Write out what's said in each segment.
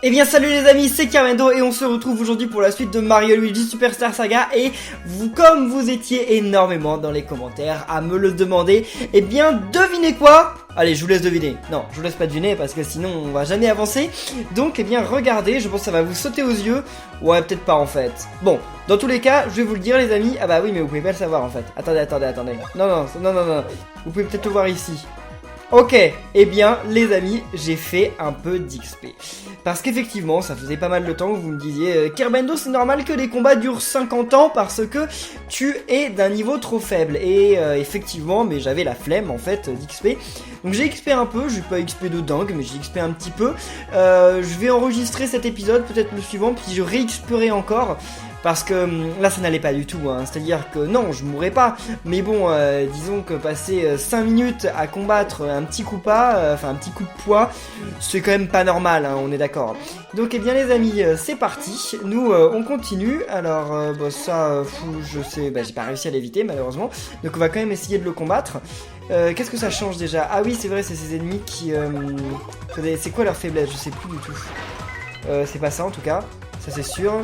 Eh bien salut les amis, c'est Carmendo et on se retrouve aujourd'hui pour la suite de Mario Luigi Superstar Saga. Et vous, comme vous étiez énormément dans les commentaires à me le demander, eh bien devinez quoi? Allez, je vous laisse deviner. Non, je vous laisse pas deviner parce que sinon on va jamais avancer. Donc eh bien regardez, je pense que ça va vous sauter aux yeux. Ouais, peut-être pas en fait. Bon, dans tous les cas, je vais vous le dire les amis. Ah bah oui, mais vous pouvez pas le savoir en fait. Attendez. Non. Vous pouvez peut-être le voir ici. Ok, eh bien les amis, j'ai fait un peu d'XP. Parce qu'effectivement, ça faisait pas mal de temps que vous me disiez Kerbendo, c'est normal que les combats durent 50 ans parce que tu es d'un niveau trop faible. Et effectivement, mais j'avais la flemme en fait d'XP. Donc j'ai XP un peu, j'ai pas XP de dingue, mais j'ai XP un petit peu. Je vais enregistrer cet épisode, peut-être le suivant, puis je réXPerai encore. Parce que là ça n'allait pas du tout, hein. C'est-à-dire que non, je mourrais pas, mais bon, disons que passer 5 minutes à combattre un petit coup un petit coup de poing, c'est quand même pas normal, hein, on est d'accord. Donc eh bien les amis, c'est parti, nous on continue, alors je sais, j'ai pas réussi à l'éviter malheureusement, donc on va quand même essayer de le combattre. Qu'est-ce que ça change déjà? Ah oui c'est vrai, c'est ces ennemis qui... c'est quoi leur faiblesse? Je sais plus du tout. C'est pas ça en tout cas, ça c'est sûr,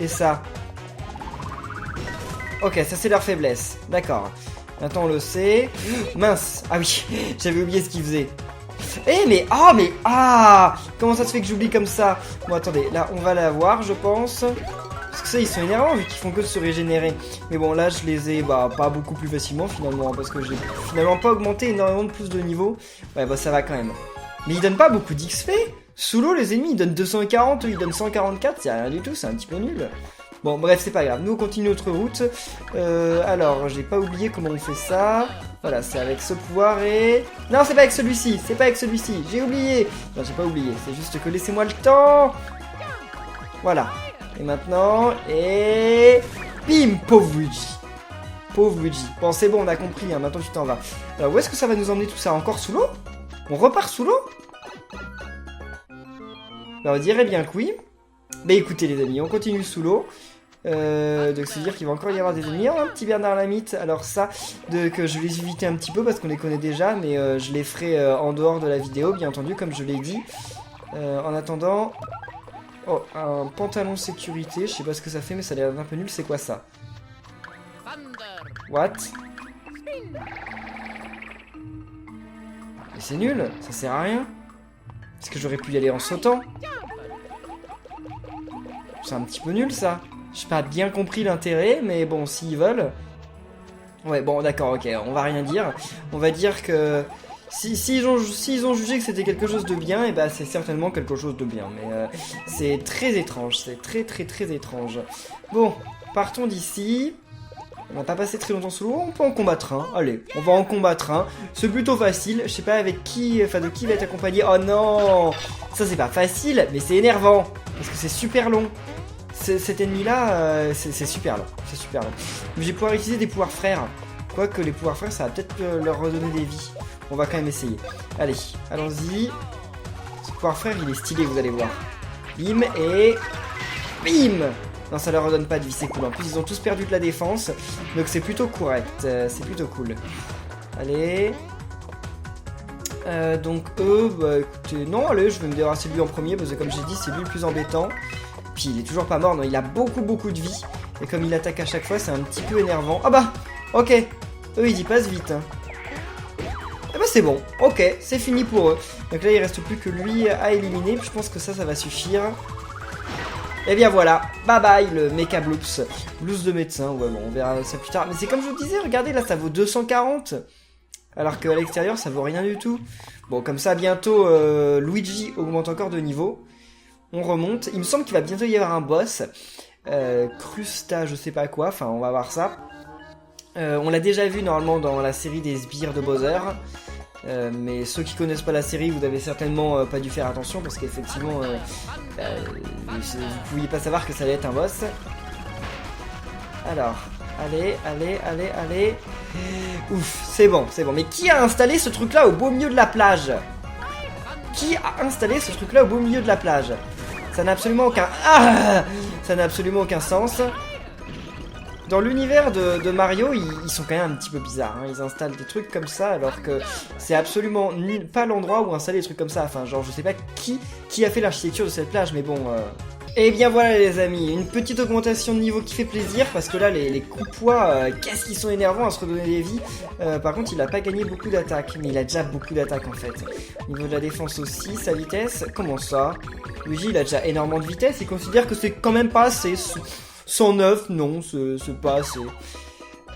et ça... Ok, ça c'est leur faiblesse, d'accord. Maintenant on le sait. Mince, ah oui, j'avais oublié ce qu'ils faisaient. Comment ça se fait que j'oublie comme ça? Bon attendez, là on va l'avoir je pense. Parce que ça ils sont énervants vu qu'ils font que se régénérer. Mais bon là je les ai pas beaucoup plus facilement finalement. Parce que j'ai finalement pas augmenté énormément de plus de niveau. Ouais bah ça va quand même. Mais ils donnent pas beaucoup d'XP. Sous l'eau les ennemis ils donnent 240, ils donnent 144, c'est rien du tout, c'est un petit peu nul. Bon bref c'est pas grave, nous on continue notre route. Alors j'ai pas oublié comment on fait ça. Voilà, c'est avec ce pouvoir et... Non c'est pas avec celui-ci, j'ai oublié. Non j'ai pas oublié, c'est juste que laissez-moi le temps. Voilà, et maintenant, et... Bim, pauvre Luigi. Bon c'est bon on a compris, hein. Maintenant tu t'en vas. Alors où est-ce que ça va nous emmener tout ça? Encore sous l'eau? On repart sous l'eau? Alors on dirait bien que oui. Bah écoutez les amis, on continue sous l'eau. Donc c'est dire qu'il va encore y avoir des ennemis. Oh, un petit Bernard Lamite. Alors ça, que je vais les éviter un petit peu parce qu'on les connaît déjà, mais je les ferai en dehors de la vidéo, bien entendu, comme je l'ai dit. En attendant... Oh, un pantalon sécurité, je sais pas ce que ça fait, mais ça a l'air un peu nul, c'est quoi ça? What? Mais c'est nul, ça sert à rien. Est-ce que j'aurais pu y aller en sautant? C'est un petit peu nul ça. J'ai pas bien compris l'intérêt, mais bon, s'ils veulent... Ouais, bon, d'accord, ok, on va rien dire. On va dire que... S'ils ont jugé que c'était quelque chose de bien, et bah c'est certainement quelque chose de bien. Mais c'est très étrange, c'est très étrange. Bon, partons d'ici. On va pas passer très longtemps sous l'eau, on peut en combattre un. Allez, on va en combattre un. C'est plutôt facile, je sais pas avec qui, de qui va être accompagné. Oh non, ça c'est pas facile, mais c'est énervant. Parce que c'est super long. Cet ennemi-là, c'est super long. Mais je vais pouvoir utiliser des pouvoirs frères. Quoique les pouvoirs frères, ça va peut-être leur redonner des vies. On va quand même essayer. Allez, allons-y. Ce pouvoir frère, il est stylé, vous allez voir. Bim et... Bim! Non, ça leur redonne pas de vie, c'est cool. En plus, ils ont tous perdu de la défense. Donc c'est plutôt correct. C'est plutôt cool. Allez. Donc eux, bah écoutez... Non, allez, je vais me débarrasser de lui en premier. Parce que comme j'ai dit, c'est lui le plus embêtant. Puis il est toujours pas mort, non, il a beaucoup de vie. Et comme il attaque à chaque fois, c'est un petit peu énervant. Ah bah, ok. Eux, ils y passent vite. Hein. Ah bah c'est bon, ok, c'est fini pour eux. Donc là, il reste plus que lui à éliminer. Puis je pense que ça va suffire. Et bien voilà, bye bye le Mecha Bloops. Blouse de médecin, ouais bon, on verra ça plus tard. Mais c'est comme je vous disais, regardez, là, ça vaut 240. Alors qu'à l'extérieur, ça vaut rien du tout. Bon, comme ça, bientôt, Luigi augmente encore de niveau. On remonte, il me semble qu'il va bientôt y avoir un boss. Crusta, je sais pas quoi, enfin on va voir ça. On l'a déjà vu normalement dans la série des sbires de Bowser. Mais ceux qui connaissent pas la série, vous avez certainement pas dû faire attention parce qu'effectivement, vous pouviez pas savoir que ça allait être un boss. Alors, allez. Ouf, c'est bon. Mais qui a installé ce truc là au beau milieu de la plage? Ça n'a absolument aucun... Ça n'a absolument aucun sens. Dans l'univers de Mario, ils sont quand même un petit peu bizarres. Hein. Ils installent des trucs comme ça, alors que c'est absolument pas l'endroit où installer des trucs comme ça. Enfin, genre, je sais pas qui qui a fait l'architecture de cette plage, mais bon... Et bien voilà les amis, une petite augmentation de niveau qui fait plaisir, parce que là les coups de poing, qu'est-ce qu'ils sont énervants à se redonner des vies. Par contre il a pas gagné beaucoup d'attaques, mais il a déjà beaucoup d'attaques en fait. Au niveau de la défense aussi, sa vitesse, comment ça? Luigi il a déjà énormément de vitesse, il considère que c'est quand même pas assez. 109, non, c'est pas assez.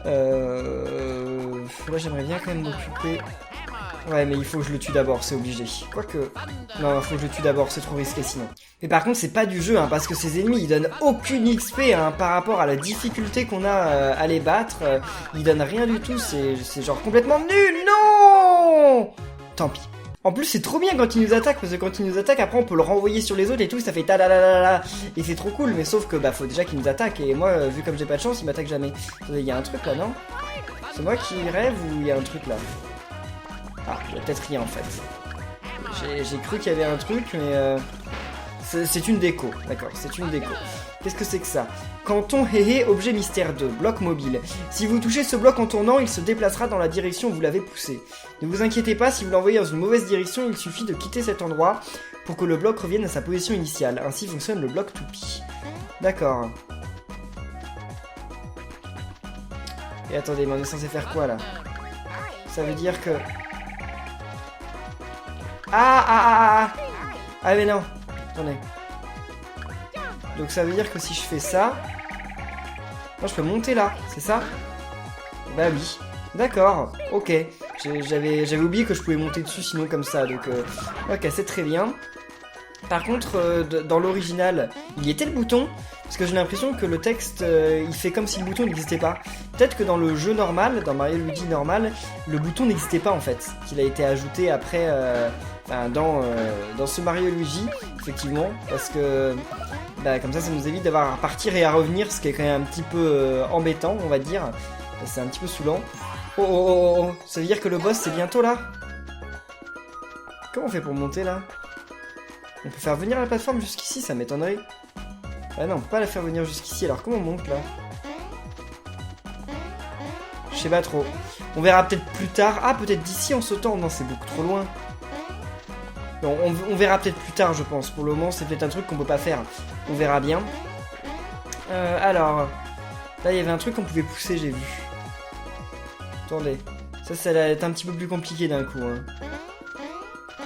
Là j'aimerais bien quand même m'occuper... Ouais, mais il faut que je le tue d'abord, c'est obligé. Quoique... Non, il faut que je le tue d'abord, c'est trop risqué sinon. Mais par contre, c'est pas du jeu, hein, parce que ces ennemis, ils donnent aucune XP hein, par rapport à la difficulté qu'on a à les battre. Ils donnent rien du tout, c'est genre complètement nul. Non! Tant pis. En plus, c'est trop bien quand ils nous attaquent, parce que quand ils nous attaquent, après on peut le renvoyer sur les autres et tout, ça fait ta la la la la. Et c'est trop cool, mais sauf que bah faut déjà qu'ils nous attaquent, et moi, vu comme j'ai pas de chance, ils m'attaquent jamais. Il y a un truc là, non? C'est moi qui rêve ou il y a un truc là? Ah, il y a peut-être rien en fait. J'ai cru qu'il y avait un truc, mais c'est une déco. D'accord, c'est une déco. Qu'est-ce que c'est que ça? Canton Héhé, objet mystère 2, bloc mobile. Si vous touchez ce bloc en tournant, il se déplacera dans la direction où vous l'avez poussé. Ne vous inquiétez pas, si vous l'envoyez dans une mauvaise direction, il suffit de quitter cet endroit pour que le bloc revienne à sa position initiale. Ainsi fonctionne le bloc toupie. D'accord. Et attendez, mais on est censé faire quoi là? Ça veut dire que... Ah mais non. Attendez. Donc ça veut dire que si je fais ça... Moi je peux monter là, c'est ça? Bah oui. D'accord, ok. J'avais oublié que je pouvais monter dessus sinon comme ça, donc... Ok, c'est très bien. Par contre, dans l'original, il y était le bouton, parce que j'ai l'impression que le texte, il fait comme si le bouton n'existait pas. Peut-être que dans le jeu normal, dans Mario Luigi normal, le bouton n'existait pas en fait, qu'il a été ajouté après dans ce Mario Luigi, effectivement, parce que bah, comme ça nous évite d'avoir à partir et à revenir, ce qui est quand même un petit peu embêtant, on va dire. C'est un petit peu saoulant. Oh, ça veut dire que le boss c'est bientôt là? Comment on fait pour monter là? On peut faire venir la plateforme jusqu'ici, ça m'étonnerait. Ah non, on peut pas la faire venir jusqu'ici, alors comment on monte là? Je sais pas trop. On verra peut-être plus tard. Ah, peut-être d'ici en sautant. Non, c'est beaucoup trop loin. Non, on verra peut-être plus tard, je pense. Pour le moment, c'est peut-être un truc qu'on peut pas faire. On verra bien. Alors... Là, il y avait un truc qu'on pouvait pousser, j'ai vu. Attendez. Ça va être un petit peu plus compliqué d'un coup. Hein.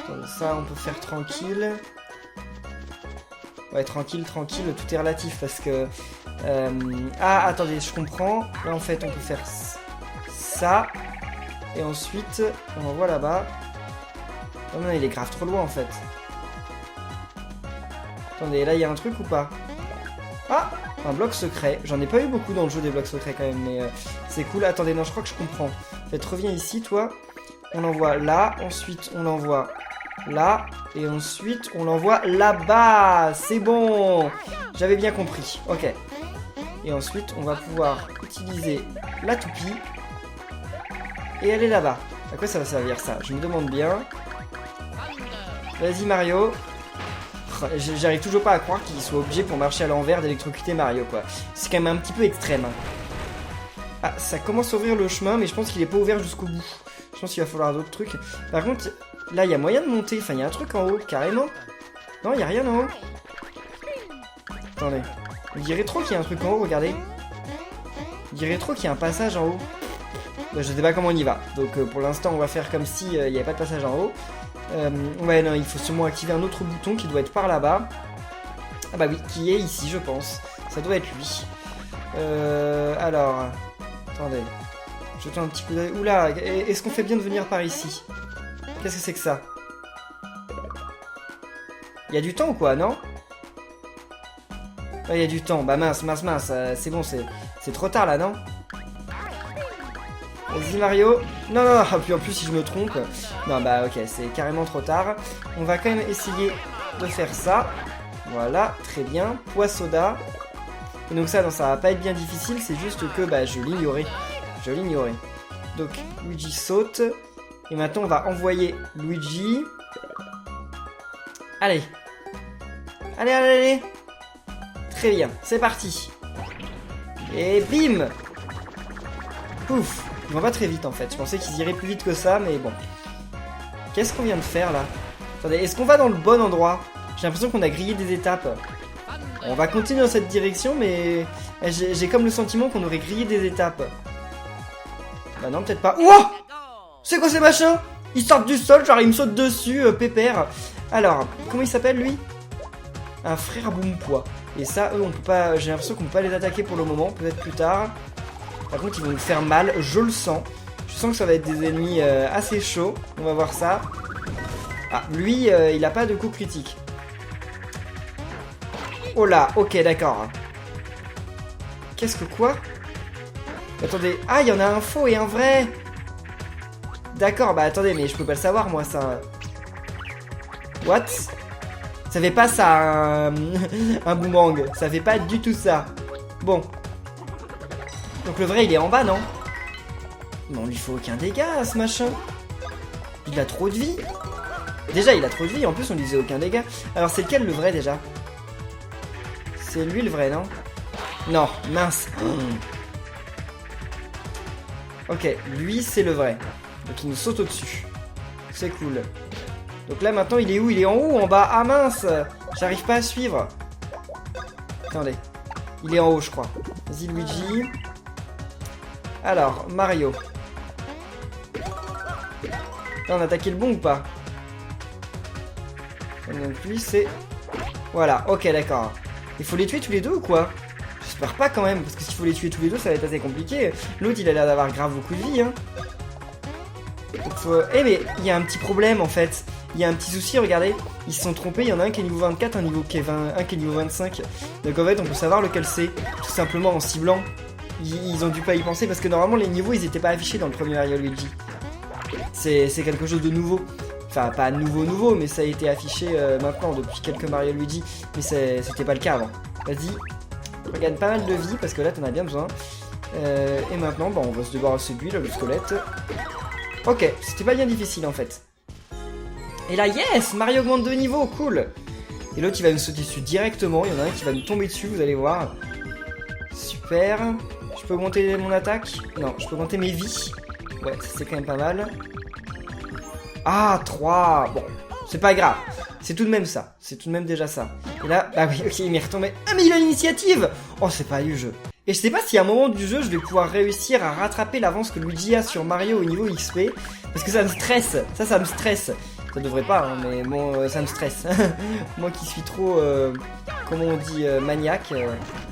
Attendez, ça, on peut faire tranquille. Ouais, tranquille, tout est relatif parce que... Ah, attendez, je comprends. Là, en fait, on peut faire ça. Et ensuite, on envoie là-bas. Oh non, il est grave trop loin, en fait. Attendez, là, il y a un truc ou pas? Ah, un bloc secret. J'en ai pas eu beaucoup dans le jeu des blocs secrets, quand même, mais c'est cool. Attendez, non, je crois que je comprends. En fait, reviens ici, toi. On l'envoie là. Ensuite, on l'envoie... là, et ensuite on l'envoie là-bas. C'est bon, j'avais bien compris. Ok. Et ensuite on va pouvoir utiliser la toupie et aller là-bas. À quoi ça va servir ça? Je me demande bien. Vas-y Mario. J'arrive toujours pas à croire qu'il soit obligé pour marcher à l'envers d'électrocuter Mario quoi. C'est quand même un petit peu extrême. Ah, ça commence à ouvrir le chemin, mais je pense qu'il est pas ouvert jusqu'au bout. Je pense qu'il va falloir d'autres trucs. Par contre, là, il y a moyen de monter. Enfin, il y a un truc en haut, carrément. Non, il n'y a rien en haut. Attendez. On dirait trop qu'il y a un truc en haut, regardez. On dirait trop qu'il y a un passage en haut. Bah, je sais pas comment on y va. Donc, pour l'instant, on va faire comme si il n'y avait pas de passage en haut. Ouais, non, il faut sûrement activer un autre bouton qui doit être par là-bas. Ah bah oui, qui est ici, je pense. Ça doit être lui. Alors... Attendez. Jetons un petit coup d'œil. Oula, est-ce qu'on fait bien de venir par ici? Qu'est-ce que c'est que ça? Il y a du temps quoi, non? Ouais, il y a du temps. Bah mince, c'est bon, c'est trop tard là, non? Vas-y Mario. Non, puis en plus si je me trompe... Non, bah ok, c'est carrément trop tard. On va quand même essayer de faire ça. Voilà, très bien. Poissoda. Et donc ça, non, ça va pas être bien difficile, c'est juste que bah, je l'ignorais. Donc, Luigi saute. Et maintenant, on va envoyer Luigi. Allez. Allez. Très bien, c'est parti. Et bim. Pouf. Ils vont pas très vite, en fait. Je pensais qu'ils iraient plus vite que ça, mais bon. Qu'est-ce qu'on vient de faire, là? Attendez, est-ce qu'on va dans le bon endroit? J'ai l'impression qu'on a grillé des étapes. On va continuer dans cette direction, mais j'ai comme le sentiment qu'on aurait grillé des étapes. Bah non, peut-être pas. Ouah! C'est quoi ces machins? Ils sortent du sol, genre ils me sautent dessus, pépère. Alors, comment il s'appelle lui? Un frère Boompois. Et ça, eux, on peut pas. J'ai l'impression qu'on peut pas les attaquer pour le moment, peut-être plus tard. Par contre, ils vont nous faire mal, je le sens. Je sens que ça va être des ennemis assez chauds. On va voir ça. Ah, lui, il a pas de coup critique. Oh là, ok, d'accord. Qu'est-ce que quoi? Attendez, ah, il y en a un faux et un vrai. D'accord, bah attendez, mais je peux pas le savoir, moi, ça. What? Ça fait pas ça, un boomerang. Ça fait pas du tout ça. Bon. Donc le vrai, il est en bas, non? Mais on lui fait aucun dégât à ce machin. Il a trop de vie. Déjà, il a trop de vie, en plus, on lui faisait aucun dégât. Alors, c'est lequel le vrai, déjà? C'est lui le vrai, non? Non, mince. Ok, lui, c'est le vrai. Donc, il nous saute au-dessus. C'est cool. Donc là, maintenant, il est où? Il est en haut ou en bas? Ah, mince! J'arrive pas à suivre. Attendez. Il est en haut, je crois. Vas-y, Luigi. Alors, Mario. Là, on a attaqué le bon ou pas? Donc lui, c'est... Voilà, ok, d'accord. Il faut les tuer tous les deux ou quoi? J'espère pas quand même, parce que s'il faut les tuer tous les deux, ça va être assez compliqué. L'autre, il a l'air d'avoir grave beaucoup de vie, hein. Donc faut... Eh mais, il y a un petit problème, en fait. Il y a un petit souci, regardez. Ils se sont trompés, il y en a un qui est niveau 24, un qui est niveau 25. Donc en fait, on peut savoir lequel c'est, tout simplement en ciblant. Ils ont dû pas y penser, parce que normalement, les niveaux, ils étaient pas affichés dans le premier Mario Luigi. C'est quelque chose de nouveau. Enfin, pas nouveau, mais ça a été affiché maintenant, depuis quelques Mario Luigi. Mais c'était pas le cas avant. Vas-y, regagne pas mal de vie, parce que là, t'en as bien besoin. Et maintenant, bah, on va se débarrasser de lui, là, le squelette. Ok, c'était pas bien difficile, en fait. Et là, yes, Mario augmente de niveau, cool. Et l'autre, il va nous sauter dessus directement. Il y en a un qui va nous tomber dessus, vous allez voir. Super. Je peux augmenter mon attaque? Non, je peux augmenter mes vies. Ouais, c'est quand même pas mal. Ah, 3. Bon, c'est pas grave. C'est tout de même ça. C'est tout de même déjà ça. Et là, bah oui, ok, il m'est retombé. Ah, mais il a l'initiative! Oh, c'est pas du jeu. Et je sais pas si à un moment du jeu, je vais pouvoir réussir à rattraper l'avance que Luigi a sur Mario au niveau XP. Parce que ça me stresse. Ça me stresse. Ça devrait pas, hein, mais bon, ça me stresse. Moi qui suis trop, comment on dit, maniaque,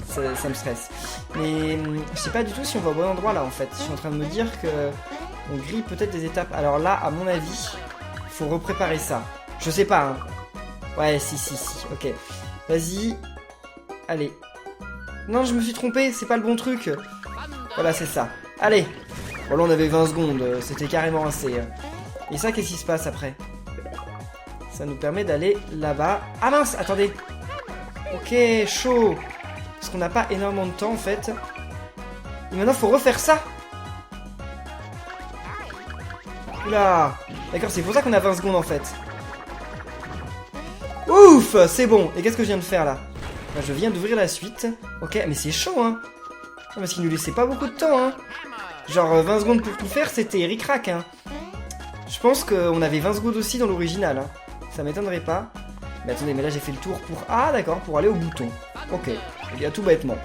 ça me stresse. Mais je sais pas du tout si on va au bon endroit là en fait. Je suis en train de me dire que on grille peut-être des étapes. Alors là, à mon avis, faut repréparer ça. Je sais pas, hein. Ouais, si, ok. Vas-y. Allez. Non, je me suis trompé, c'est pas le bon truc. Voilà, c'est ça. Allez. Bon, là, on avait 20 secondes, c'était carrément assez. Et ça, qu'est-ce qui se passe après? Ça nous permet d'aller là-bas. Ah mince, attendez. Ok, chaud. Parce qu'on n'a pas énormément de temps, en fait. Et maintenant, faut refaire ça. Oula. D'accord, c'est pour ça qu'on a 20 secondes, en fait. Ouf, c'est bon. Et qu'est-ce que je viens de faire, là? Bah, je viens d'ouvrir la suite. Ok, mais c'est chaud, hein. Non, parce qu'il nous laissait pas beaucoup de temps, hein. Genre, 20 secondes pour tout faire, c'était ric-rac, hein. Je pense qu'on avait 20 secondes aussi dans l'original, hein. Ça m'étonnerait pas. Mais attendez, mais là j'ai fait le tour pour... Ah d'accord, pour aller au bouton. Ok, il y a tout bêtement.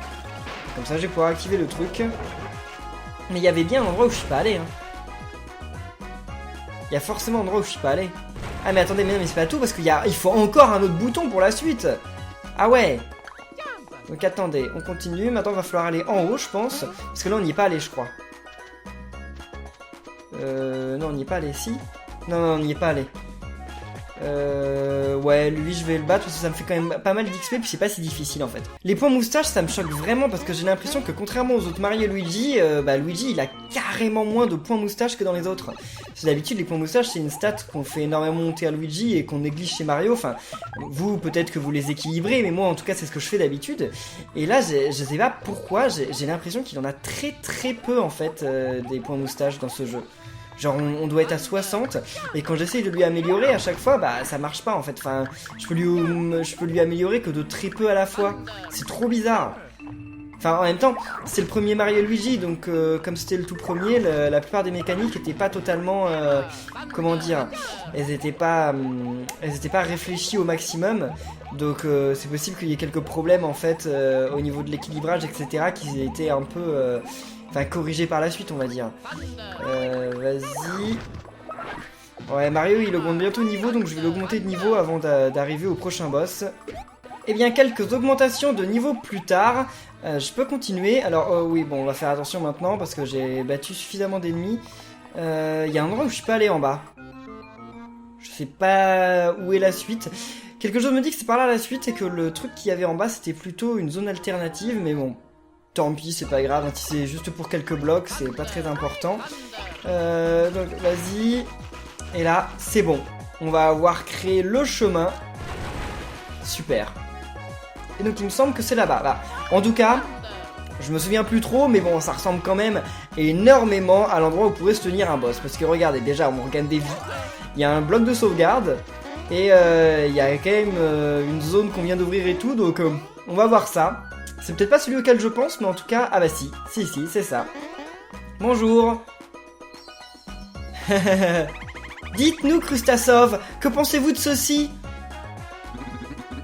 Comme ça je vais pouvoir activer le truc. Mais il y avait bien un endroit où je suis pas allé. Hein. Il y a forcément un endroit où je suis pas allé. Ah mais attendez, mais non, mais c'est pas tout parce il faut encore un autre bouton pour la suite. Ah ouais. Donc attendez, on continue. Maintenant il va falloir aller en haut je pense. Parce que là on n'y est pas allé je crois. Non on n'y est pas allé, si. Non, on n'y est pas allé. Ouais, lui je vais le battre parce que ça me fait quand même pas mal d'XP puis c'est pas si difficile en fait. Les points moustache ça me choque vraiment parce que j'ai l'impression que contrairement aux autres Mario et Luigi, Luigi il a carrément moins de points moustache que dans les autres. Parce d'habitude les points moustache c'est une stat qu'on fait énormément monter à Luigi et qu'on néglige chez Mario. Enfin, vous peut-être que vous les équilibrez mais moi en tout cas c'est ce que je fais d'habitude. Et là je sais pas pourquoi, j'ai l'impression qu'il en a très peu en fait des points moustache dans ce jeu. Genre on doit être à 60 et quand j'essaye de lui améliorer à chaque fois bah ça marche pas en fait. Enfin je peux lui améliorer que de très peu à la fois. C'est trop bizarre. Enfin, en même temps, c'est le premier Mario et Luigi, donc comme c'était le tout premier, la plupart des mécaniques étaient pas totalement, comment dire, elles étaient pas réfléchies au maximum. Donc c'est possible qu'il y ait quelques problèmes en fait au niveau de l'équilibrage, etc., qui aient été un peu, corrigés par la suite, on va dire. Vas-y. Ouais, Mario il augmente bientôt de niveau, donc je vais l'augmenter de niveau avant d'arriver au prochain boss. Et bien, quelques augmentations de niveau plus tard. Je peux continuer. Alors, oui, bon, on va faire attention maintenant parce que j'ai battu suffisamment d'ennemis. Il y a un endroit où je suis pas allé en bas. Je sais pas où est la suite. Quelque chose me dit que c'est par là la suite et que le truc qu'il y avait en bas c'était plutôt une zone alternative. Mais bon, tant pis, c'est pas grave. Si c'est juste pour quelques blocs, c'est pas très important. Donc, vas-y. Et là, c'est bon. On va avoir créé le chemin. Super. Et donc il me semble que c'est là-bas. Bah, en tout cas, je me souviens plus trop, mais bon, ça ressemble quand même énormément à l'endroit où pourrait se tenir un boss. Parce que regardez, déjà, on regagne des vies. Il y a un bloc de sauvegarde. Et il y a quand même une zone qu'on vient d'ouvrir et tout. Donc on va voir ça. C'est peut-être pas celui auquel je pense, mais en tout cas, ah bah si, c'est ça. Bonjour. Dites-nous, Krustasov, que pensez-vous de ceci?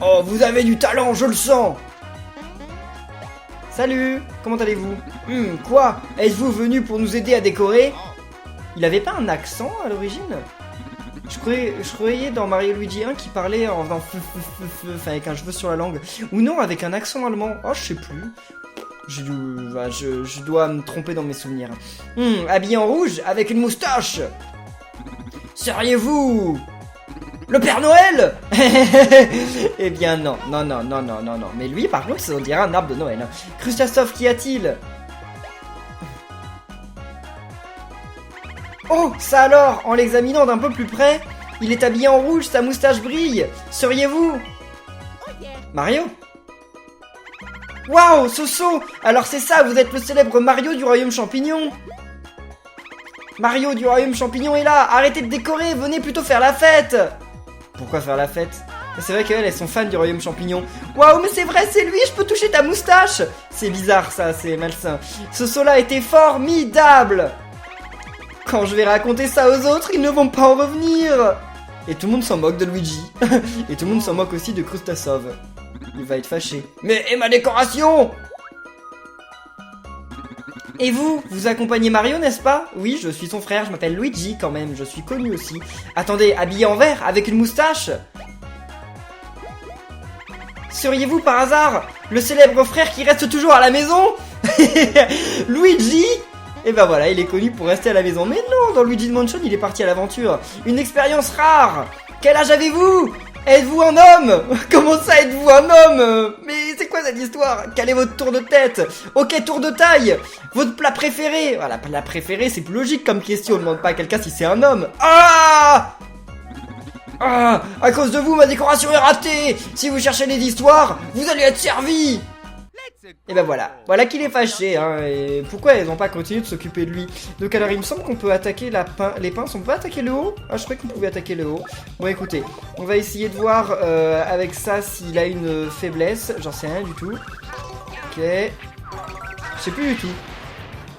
Oh, vous avez du talent, je le sens. Salut, comment allez-vous? Quoi? Êtes-vous venu pour nous aider à décorer? Il avait pas un accent à l'origine? Je croyais dans Mario Luigi 1 qu'il parlait en faisant enfin avec un cheveu sur la langue. Ou non, avec un accent allemand. Oh, je sais plus. Je dois me tromper dans mes souvenirs. Habillé en rouge, avec une moustache. Seriez-vous le Père Noël? Eh bien non. Mais lui par contre ça on dirait un arbre de Noël. Krustasov, qu'y a-t-il? Oh, ça alors, en l'examinant d'un peu plus près, il est habillé en rouge, sa moustache brille. Seriez-vous Mario? Waouh, Soso! Alors c'est ça, vous êtes le célèbre Mario du Royaume Champignon. Mario du Royaume Champignon est là. Arrêtez de décorer, venez plutôt faire la fête. Pourquoi faire la fête? C'est vrai qu'elles sont fans du Royaume Champignon. Waouh, mais c'est vrai, c'est lui, je peux toucher ta moustache. C'est bizarre ça, c'est malsain. Ce saut-là était formidable. Quand je vais raconter ça aux autres, ils ne vont pas en revenir. Et tout le monde s'en moque de Luigi. Et tout le monde s'en moque aussi de Krustasov. Il va être fâché. Mais et ma décoration? Et vous accompagnez Mario, n'est-ce pas? Oui, je suis son frère, je m'appelle Luigi quand même, je suis connu aussi. Attendez, habillé en vert, avec une moustache? Seriez-vous par hasard le célèbre frère qui reste toujours à la maison? Luigi? Et ben voilà, il est connu pour rester à la maison. Mais non, dans Luigi's Mansion, il est parti à l'aventure. Une expérience rare. Quel âge avez-vous? Êtes-vous un homme? Comment ça, êtes-vous un homme? Mais c'est quoi cette histoire? Quel est votre tour de tête? Ok, tour de taille. Votre plat préféré? Voilà, plat préféré, c'est plus logique comme question. On ne demande pas à quelqu'un si c'est un homme. Ah! Ah! À cause de vous, ma décoration est ratée. Si vous cherchez des histoires, vous allez être servi. Et ben voilà qu'il est fâché, hein, et pourquoi elles n'ont pas continué de s'occuper de lui. Donc alors il me semble qu'on peut attaquer les pinces, on peut attaquer le haut? Ah, je croyais qu'on pouvait attaquer le haut. Bon écoutez, on va essayer de voir avec ça s'il a une faiblesse, j'en sais rien du tout. Ok, je sais plus du tout.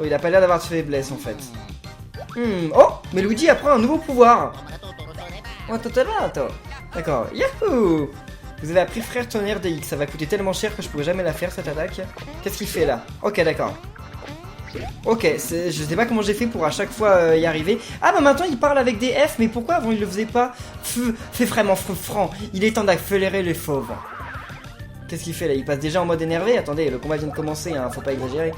Oh, il a pas l'air d'avoir de faiblesse en fait. Oh, mais Luigi apprend un nouveau pouvoir. Oh, attends. D'accord, yahoo! Vous avez appris Frère Tonnerre DX, ça va coûter tellement cher que je pourrais jamais la faire cette attaque. Qu'est-ce qu'il fait là? Ok, d'accord. Ok, je sais pas comment j'ai fait pour à chaque fois y arriver. Ah bah maintenant il parle avec des F, mais pourquoi avant il le faisait pas? Fais vraiment franc, il est temps d'accélérer les fauves. Qu'est-ce qu'il fait là? Il passe déjà en mode énervé. Attendez, le combat vient de commencer, hein, faut pas exagérer.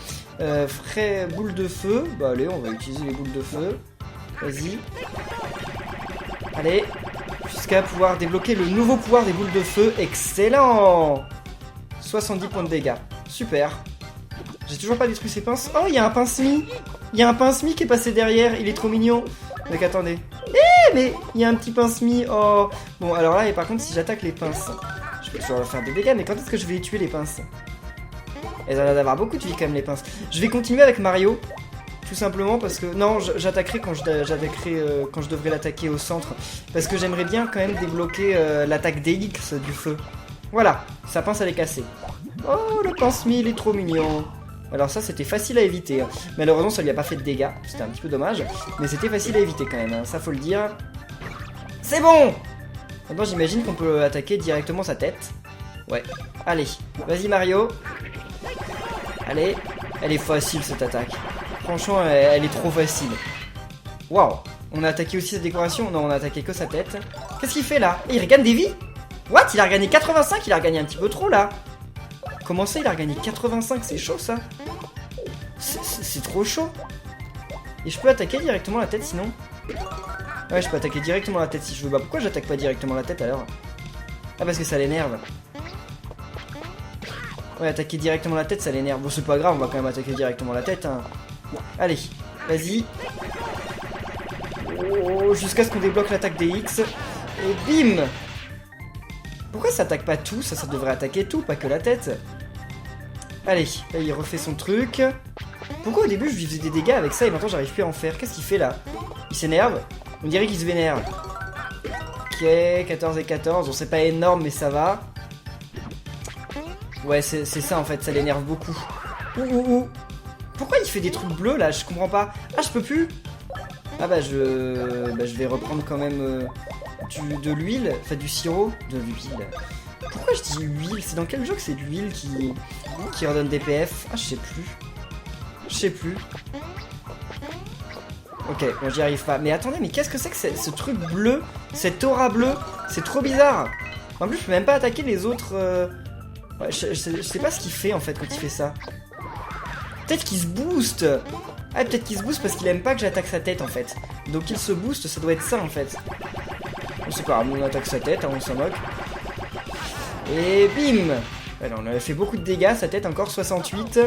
Frais boule de feu. Bah allez, on va utiliser les boules de feu. Vas-y. Allez. Jusqu'à pouvoir débloquer le nouveau pouvoir des boules de feu. Excellent! 70 points de dégâts. Super. J'ai toujours pas détruit ces pinces. Oh, il y a un pince-mi. Il y a un pince-mi qui est passé derrière. Il est trop mignon. Donc attendez. Mais il y a un petit pince-mi. Oh. Bon, alors là, et par contre, si j'attaque les pinces, je peux toujours leur faire des dégâts. Mais quand est-ce que je vais les tuer, les pinces? Elles ont l'air d'avoir beaucoup de vie quand même, les pinces. Je vais continuer avec Mario. Tout simplement parce que... Non, j'attaquerai quand je devrais l'attaquer au centre. Parce que j'aimerais bien quand même débloquer l'attaque DX du feu. Voilà, sa pince elle est cassée. Oh, le pince-mie, il est trop mignon. Alors ça, c'était facile à éviter. Malheureusement, ça lui a pas fait de dégâts. C'était un petit peu dommage. Mais c'était facile à éviter quand même. Ça, faut le dire. C'est bon! Maintenant, j'imagine qu'on peut attaquer directement sa tête. Ouais. Allez. Vas-y, Mario. Allez. Elle est facile, cette attaque. Franchement, elle est trop facile. Waouh. On a attaqué aussi sa décoration? Non, on a attaqué que sa tête. Qu'est-ce qu'il fait là? Il regagne des vies? What? Il a regagné 85? Il a regagné un petit peu trop là. Comment ça, il a regagné 85? C'est chaud ça. C'est trop chaud. Et je peux attaquer directement la tête sinon? Ouais, je peux attaquer directement la tête si je veux. Bah pourquoi j'attaque pas directement la tête alors? Ah, parce que ça l'énerve. Ouais, attaquer directement la tête, ça l'énerve. Bon, c'est pas grave, on va quand même attaquer directement la tête. Hein. Allez, vas-y. Oh, jusqu'à ce qu'on débloque l'attaque des X. Et bim! Pourquoi ça attaque pas tout? Ça devrait attaquer tout, pas que la tête. Allez, là il refait son truc. Pourquoi au début je lui faisais des dégâts avec ça et maintenant j'arrive plus à en faire? Qu'est-ce qu'il fait là? Il s'énerve? On dirait qu'il se vénère. Ok, 14 et 14. Bon, c'est pas énorme mais ça va. Ouais, c'est ça en fait, ça l'énerve beaucoup. Ouh. Pourquoi il fait des trucs bleus là? Je comprends pas. Ah, je peux plus? Ah bah je vais reprendre quand même de l'huile, enfin du sirop, de l'huile. Pourquoi je dis huile? C'est dans quel jeu que c'est de l'huile qui redonne des PF? Ah, je sais plus. Ok, bon, j'y arrive pas. Mais attendez, mais qu'est-ce que c'est que ce truc bleu? Cette aura bleue? C'est trop bizarre. En plus, je peux même pas attaquer les autres... Ouais, je sais pas ce qu'il fait en fait quand il fait ça. Peut-être qu'il se booste. Ah, peut-être qu'il se booste parce qu'il aime pas que j'attaque sa tête en fait. Donc il se booste, ça doit être ça en fait. On sait pas, on attaque sa tête, hein, on s'en moque. Et bim! Alors, on avait fait beaucoup de dégâts, sa tête encore 68.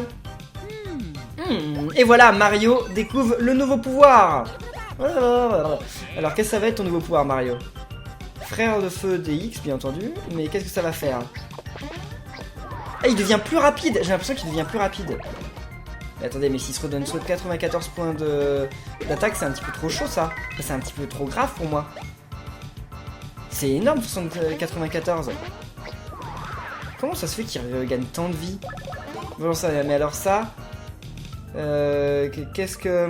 Et voilà, Mario découvre le nouveau pouvoir. Alors, qu'est-ce que ça va être ton nouveau pouvoir, Mario? Frère de feu des X, bien entendu. Mais qu'est-ce que ça va faire? Ah, il devient plus rapide. J'ai l'impression qu'il devient plus rapide. Mais attendez, mais s'il se redonne soit 94 points d'attaque, c'est un petit peu trop chaud, ça. C'est un petit peu trop grave pour moi. C'est énorme, 94. Comment ça se fait qu'il gagne tant de vie? Bon, ça, mais alors ça... qu'est-ce que...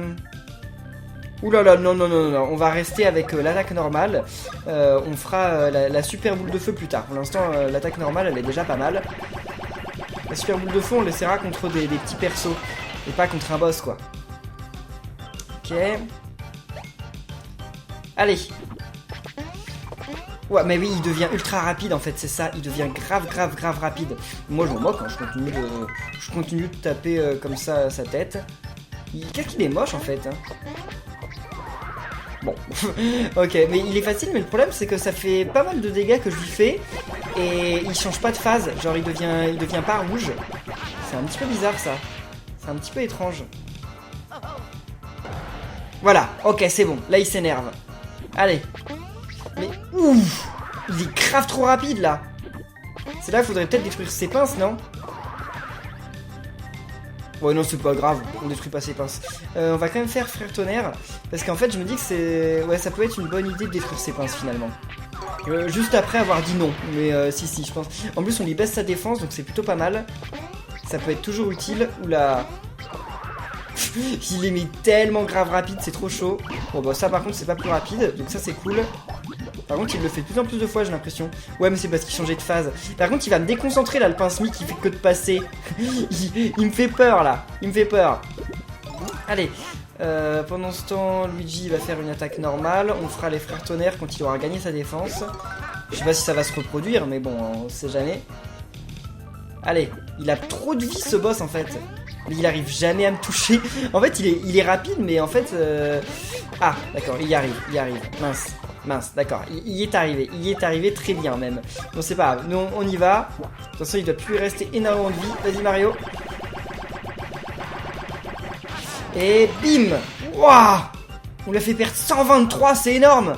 Ouh là là, non, on va rester avec l'attaque normale. On fera la super boule de feu plus tard. Pour l'instant, l'attaque normale, elle est déjà pas mal. La super boule de feu, on le laissera contre des petits persos. Et pas contre un boss, quoi. Ok. Allez. Ouais, mais oui, il devient ultra rapide en fait, c'est ça. Il devient grave rapide. Moi, je m'en moque, hein, je continue de taper comme ça sa tête. Qu'est-ce qu'il est moche en fait, hein. Bon, ok, mais il est facile, mais le problème c'est que ça fait pas mal de dégâts que je lui fais et il change pas de phase. Genre, il devient pas rouge. C'est un petit peu bizarre ça. C'est un petit peu étrange. Voilà, ok, c'est bon. Là, il s'énerve. Allez. Mais ouf, il est grave trop rapide là. C'est là qu'il faudrait peut-être détruire ses pinces, non? Ouais, non, c'est pas grave, on détruit pas ses pinces. On va quand même faire Frère Tonnerre, parce qu'en fait, je me dis que c'est... Ouais, ça peut être une bonne idée de détruire ses pinces, finalement. Juste après avoir dit non, mais si, je pense. En plus, on lui baisse sa défense, donc c'est plutôt pas mal. Ça peut être toujours utile. Oula. Il est mis tellement grave rapide, c'est trop chaud. Bon, bah ça, par contre, c'est pas plus rapide, donc ça, c'est cool. Par contre, il le fait de plus en plus de fois, j'ai l'impression. Ouais, mais c'est parce qu'il changeait de phase. Par contre, il va me déconcentrer, là, le pince-mi qui fait que de passer. il me fait peur, là. Il me fait peur. Allez. Pendant ce temps, Luigi va faire une attaque normale. On fera les frères tonnerres quand il aura gagné sa défense. Je sais pas si ça va se reproduire, mais bon, on sait jamais. Allez. Il a trop de vie, ce boss, en fait. Mais il arrive jamais à me toucher. En fait, il est rapide, mais en fait... Ah, d'accord, il y arrive. Mince, d'accord, il y est arrivé très bien même. Bon, c'est pas grave, nous on y va. De toute façon, il doit plus rester énormément de vie. Vas-y, Mario. Et bim. Waouh. On lui a fait perdre 123, c'est énorme.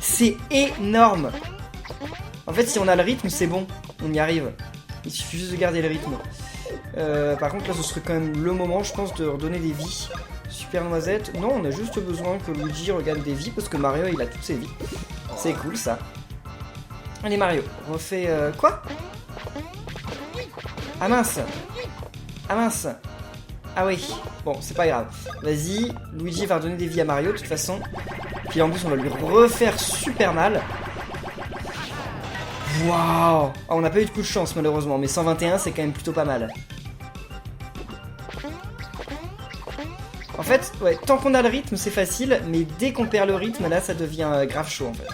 C'est énorme. En fait, si on a le rythme, c'est bon. On y arrive. Il suffit juste de garder le rythme. Par contre, là, ce serait quand même le moment, je pense, de redonner des vies. Super noisette. Non, on a juste besoin que Luigi regagne des vies parce que Mario, il a toutes ses vies. C'est cool, ça. Allez, Mario, refais... quoi? Ah mince. Ah mince. Ah oui. Bon, c'est pas grave. Vas-y, Luigi va redonner des vies à Mario, de toute façon. Puis en plus, on va lui refaire super mal. Waouh. Ah, on n'a pas eu de coup de chance, malheureusement. Mais 121, c'est quand même plutôt pas mal. En fait, ouais, tant qu'on a le rythme, c'est facile. Mais dès qu'on perd le rythme, là, ça devient grave chaud, en fait.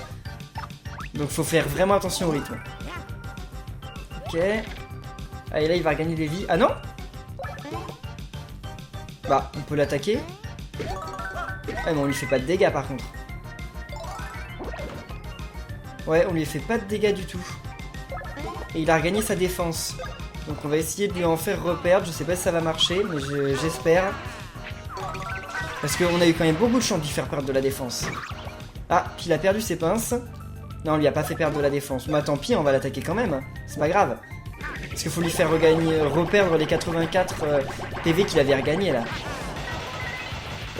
Donc, faut faire vraiment attention au rythme. Ok. Allez, là, il va gagner des vies. Ah non? Bah, on peut l'attaquer. Ah, mais on lui fait pas de dégâts, par contre. Ouais, on lui fait pas de dégâts du tout. Et il a regagné sa défense. Donc on va essayer de lui en faire reperdre. Je sais pas si ça va marcher, mais j'espère. Parce qu'on a eu quand même beaucoup de chance de lui faire perdre de la défense. Ah, puis il a perdu ses pinces. Non, on lui a pas fait perdre de la défense. Mais tant pis, on va l'attaquer quand même. C'est pas grave. Parce qu'il faut lui faire reperdre les 84 PV qu'il avait regagné là.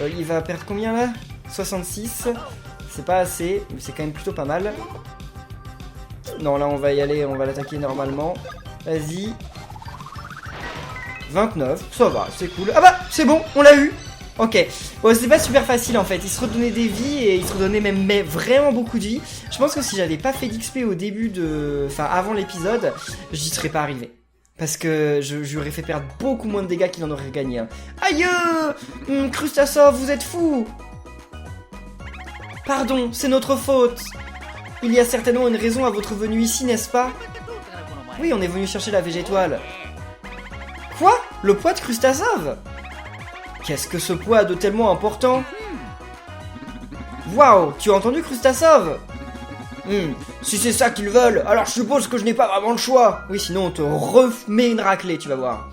Il va perdre combien là? 66. C'est pas assez, mais c'est quand même plutôt pas mal. Non, là on va y aller, on va l'attaquer normalement. Vas-y. 29, ça va, c'est cool. Ah bah, c'est bon, on l'a eu. Ok. Bon, c'est pas super facile en fait. Il se redonnait des vies et il se redonnait même vraiment beaucoup de vie. Je pense que si j'avais pas fait d'XP au début de... Enfin, avant l'épisode, j'y serais pas arrivé. Parce que je lui aurais fait perdre beaucoup moins de dégâts qu'il en aurait gagné. Hein. Aïe Krustasov, vous êtes fou. Pardon, c'est notre faute. Il y a certainement une raison à votre venue ici, n'est-ce pas? Oui, on est venu chercher la végétoile. Quoi? Le poids de Krustasov? Qu'est-ce que ce poids a de tellement important? Waouh, tu as entendu Krustasov? Si c'est ça qu'ils veulent, alors je suppose que je n'ai pas vraiment le choix. Oui, sinon on te remet une raclée, tu vas voir.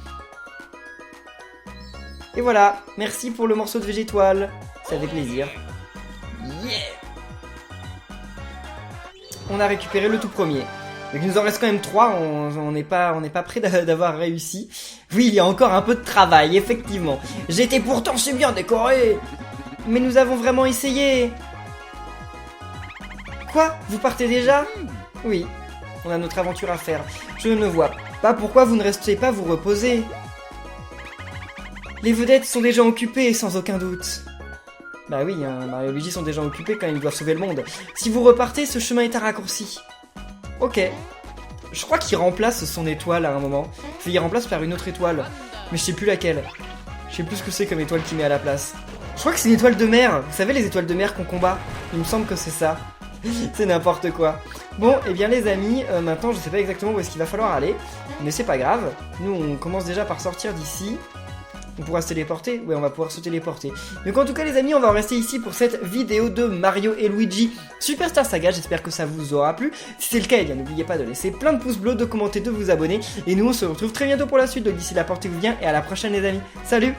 Et voilà, merci pour le morceau de végétoile. Ça fait plaisir. Yeah! On a récupéré le tout premier. Donc il nous en reste quand même 3, on n'est pas prêt d'avoir réussi. Oui, il y a encore un peu de travail, effectivement. J'étais pourtant si bien décoré. Mais nous avons vraiment essayé. Quoi? Vous partez déjà? Oui, on a notre aventure à faire. Je ne vois pas pourquoi vous ne restez pas vous reposer. Les vedettes sont déjà occupées, sans aucun doute. Bah oui, hein, Mario et Luigi sont déjà occupés quand ils doivent sauver le monde. Si vous repartez, ce chemin est un raccourci. Ok. Je crois qu'il remplace son étoile à un moment. Enfin, il remplace par une autre étoile. Mais je sais plus laquelle. Je sais plus ce que c'est comme étoile qu'il met à la place. Je crois que c'est une étoile de mer. Vous savez les étoiles de mer qu'on combat? Il me semble que c'est ça. C'est n'importe quoi. Bon, et bien les amis, maintenant je sais pas exactement où est-ce qu'il va falloir aller. Mais c'est pas grave. Nous on commence déjà par sortir d'ici. On pourra se téléporter? Ouais, on va pouvoir se téléporter. Donc en tout cas les amis, on va en rester ici pour cette vidéo de Mario et Luigi Superstar Saga. J'espère que ça vous aura plu. Si c'est le cas, eh bien n'oubliez pas de laisser plein de pouces bleus, de commenter, de vous abonner. Et nous on se retrouve très bientôt pour la suite. Donc d'ici là, portez-vous bien et à la prochaine les amis. Salut!